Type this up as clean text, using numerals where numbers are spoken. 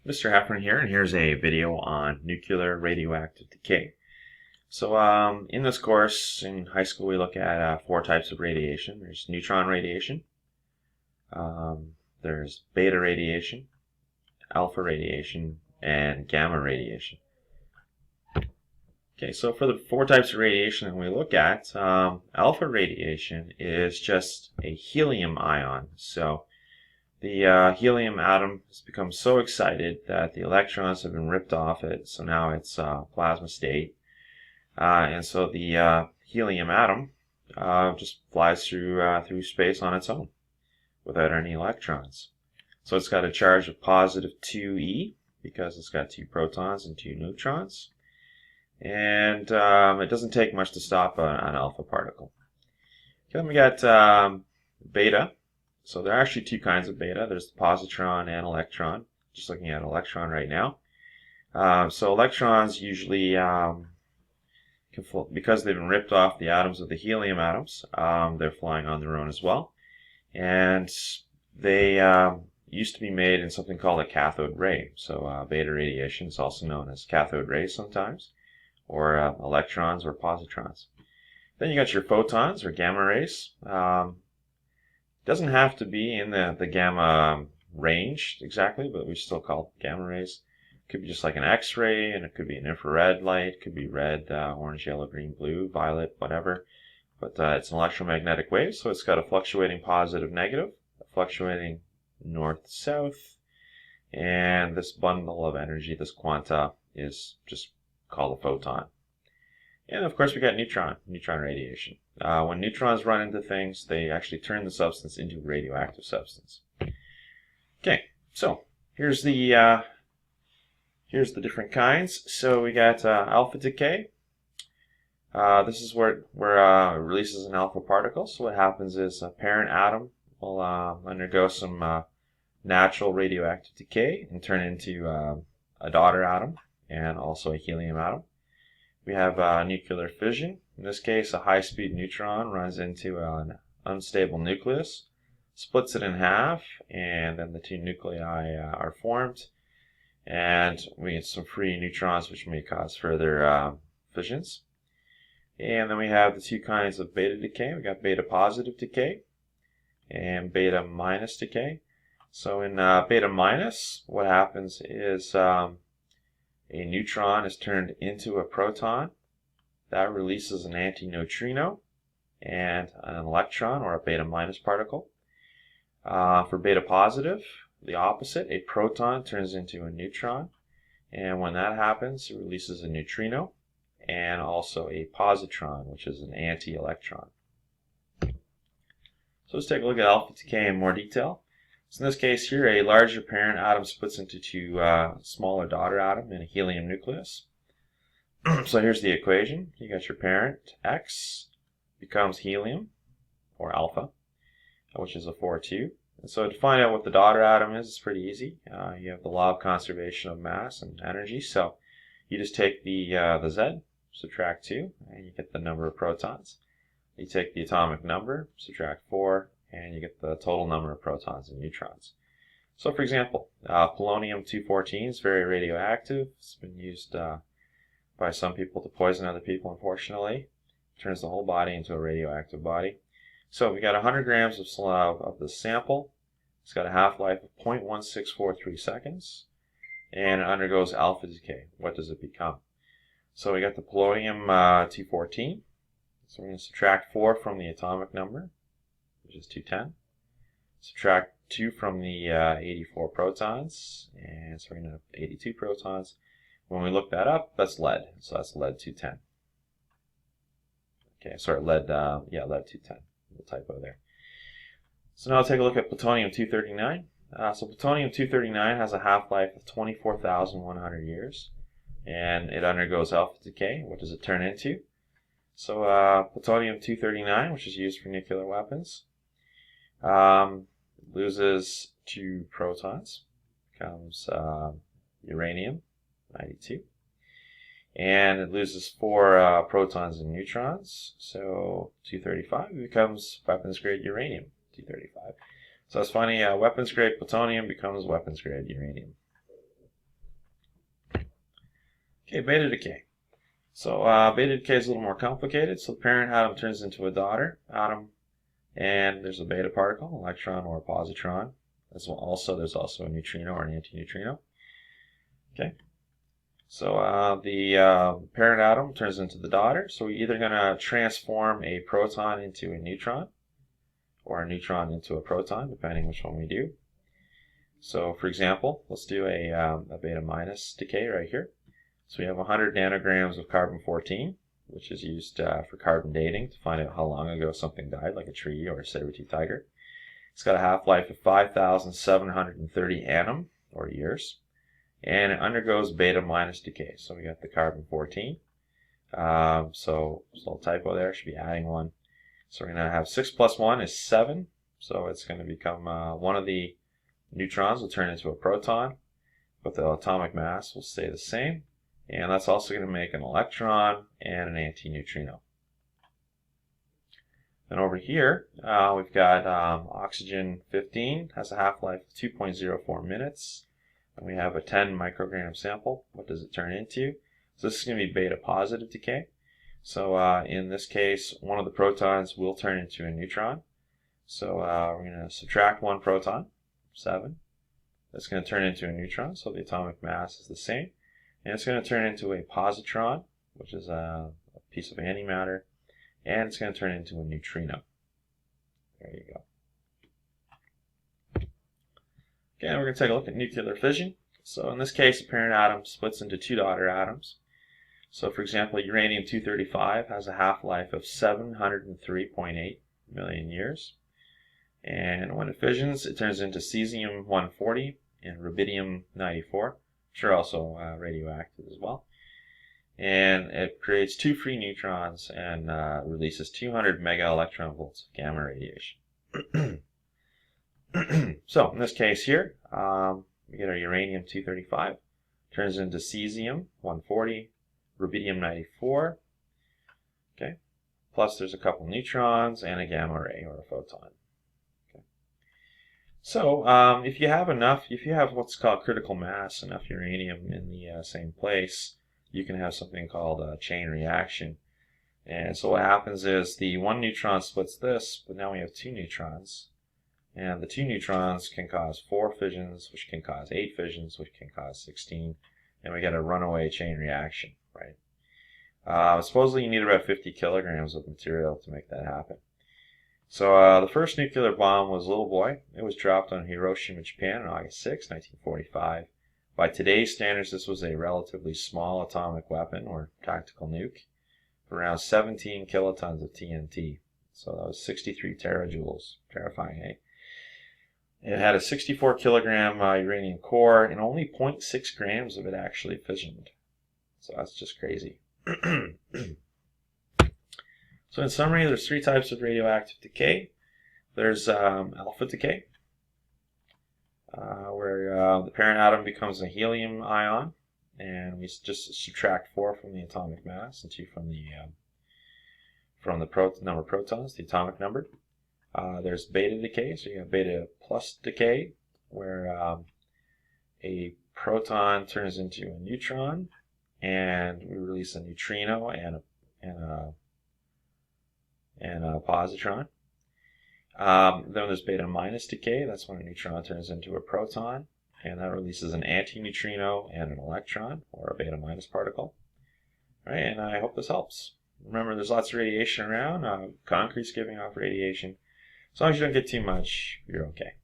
Mr. Heffron here, and here's a video on nuclear radioactive decay. So in this course in high school we look at four types of radiation. There's neutron radiation, there's beta radiation, alpha radiation, and gamma radiation. Okay, so for the four types of radiation that we look at, alpha radiation is just a helium ion. So the helium atom has become so excited that the electrons have been ripped off it, so now it's plasma state. And so the helium atom just flies through space on its own without any electrons. So it's got a charge of positive 2e because it's got 2 protons and 2 neutrons. And it doesn't take much to stop an alpha particle. Okay, then we got beta. So there are actually two kinds of beta. There's the positron and electron. Just looking at electron right now. So electrons usually, because they've been ripped off the atoms of the helium atoms, they're flying on their own as well. And they used to be made in something called a cathode ray. So beta radiation is also known as cathode rays sometimes, or electrons or positrons. Then you got your photons or gamma rays. Doesn't have to be in the gamma range exactly, but we still call it gamma rays. It could be just like an X-ray, and it could be an infrared light. It could be red, orange, yellow, green, blue, violet, whatever. But it's an electromagnetic wave, so it's got a fluctuating positive, negative, a fluctuating north-south, and this bundle of energy, this quanta, is just called a photon. And of course we got neutron radiation. When neutrons run into things, they actually turn the substance into a radioactive substance. Okay, so here's the different kinds. So we got alpha decay. This is where it releases an alpha particle. So what happens is a parent atom will undergo some natural radioactive decay and turn into a daughter atom and also a helium atom. We have nuclear fission. In this case, a high-speed neutron runs into an unstable nucleus, splits it in half, and then the two nuclei are formed, and we get some free neutrons which may cause further fissions. And then we have the two kinds of beta decay. We got beta positive decay and beta minus decay. So in beta minus, what happens is a neutron is turned into a proton. That releases an antineutrino and an electron, or a beta minus particle. For beta positive, the opposite, a proton turns into a neutron, and when that happens, it releases a neutrino and also a positron, which is an anti-electron. So let's take a look at alpha decay in more detail. So in this case here, a larger parent atom splits into two smaller daughter atoms in a helium nucleus. So here's the equation. You got your parent, X, becomes helium, or alpha, which is a 4-2. And so to find out what the daughter atom is, it's pretty easy. You have the law of conservation of mass and energy. So you just take the Z, subtract 2, and you get the number of protons. You take the atomic number, subtract 4, and you get the total number of protons and neutrons. So for example, polonium-214 is very radioactive. It's been used by some people to poison other people, unfortunately. It turns the whole body into a radioactive body. So we got 100 grams of the sample. It's got a half-life of 0.1643 seconds, and it undergoes alpha decay. What does it become? So we got the polonium-214. So we're going to subtract 4 from the atomic number, which is 210. Subtract 2 from the 84 protons, and so we're going to have 82 protons. When we look that up, that's lead. So that's lead-210. Okay, sorry, lead-210. The typo there. So now I'll take a look at plutonium-239. So plutonium-239 has a half-life of 24,100 years, and it undergoes alpha decay. What does it turn into? So plutonium-239, which is used for nuclear weapons, loses 2 protons, becomes uranium-92, and it loses 4 protons and neutrons, so 235 becomes weapons-grade uranium-235. So that's funny, weapons-grade plutonium becomes weapons-grade uranium. Okay, beta decay. So beta decay is a little more complicated. So the parent atom turns into a daughter atom, and there's a beta particle, electron or a positron. As well, there's also a neutrino or an antineutrino. Okay. So the parent atom turns into the daughter. So we're either going to transform a proton into a neutron, or a neutron into a proton, depending which one we do. So for example, let's do a beta minus decay right here. So we have 100 nanograms of carbon-14, which is used for carbon dating to find out how long ago something died, like a tree or a saber-tooth tiger. It's got a half-life of 5,730 annum, or years, and it undergoes beta minus decay. So we got the carbon-14. So there's a little typo there, should be adding one. So we're going to have 6 plus 1 is 7, so it's going to become one of the neutrons will turn into a proton, but the atomic mass will stay the same. And that's also going to make an electron and an antineutrino. Then over here, we've got oxygen 15, has a half-life of 2.04 minutes. And we have a 10 microgram sample. What does it turn into? So this is going to be beta positive decay. So in this case, one of the protons will turn into a neutron. So we're going to subtract one proton, 7. That's going to turn into a neutron, so the atomic mass is the same. And it's going to turn into a positron, which is a piece of antimatter, and it's going to turn into a neutrino. There you go. Okay, we're going to take a look at nuclear fission. So in this case, the parent atom splits into two daughter atoms. So for example, uranium-235 has a half-life of 703.8 million years. And when it fissions, it turns into cesium-140 and rubidium-94. Which are also radioactive as well. And it creates 2 free neutrons and releases 200 mega electron volts of gamma radiation. So in this case here, we get our uranium-235, turns into cesium-140, rubidium-94, okay, plus there's a couple neutrons and a gamma ray or a photon. So if you have what's called critical mass, enough uranium in the same place, you can have something called a chain reaction. And so what happens is the one neutron splits this, but now we have 2 neutrons. And the 2 neutrons can cause 4 fissions, which can cause 8 fissions, which can cause 16. And we get a runaway chain reaction, right? Supposedly you need about 50 kilograms of material to make that happen. So the first nuclear bomb was Little Boy. It was dropped on Hiroshima, Japan on August 6, 1945. By today's standards, this was a relatively small atomic weapon or tactical nuke, around 17 kilotons of TNT. So that was 63 terajoules. Terrifying, eh? It had a 64 kilogram uranium core, and only 0.6 grams of it actually fissioned. So that's just crazy. So in summary, there's 3 types of radioactive decay. There's alpha decay, where the parent atom becomes a helium ion, and we just subtract 4 from the atomic mass and 2 from the number of protons, the atomic number. There's beta decay, so you have beta plus decay, where a proton turns into a neutron, and we release a neutrino and a positron. Then there's beta minus decay. That's when a neutron turns into a proton, and that releases an antineutrino and an electron, or a beta minus particle. All right, and I hope this helps. Remember, there's lots of radiation around. Concrete's giving off radiation. As long as you don't get too much, you're okay.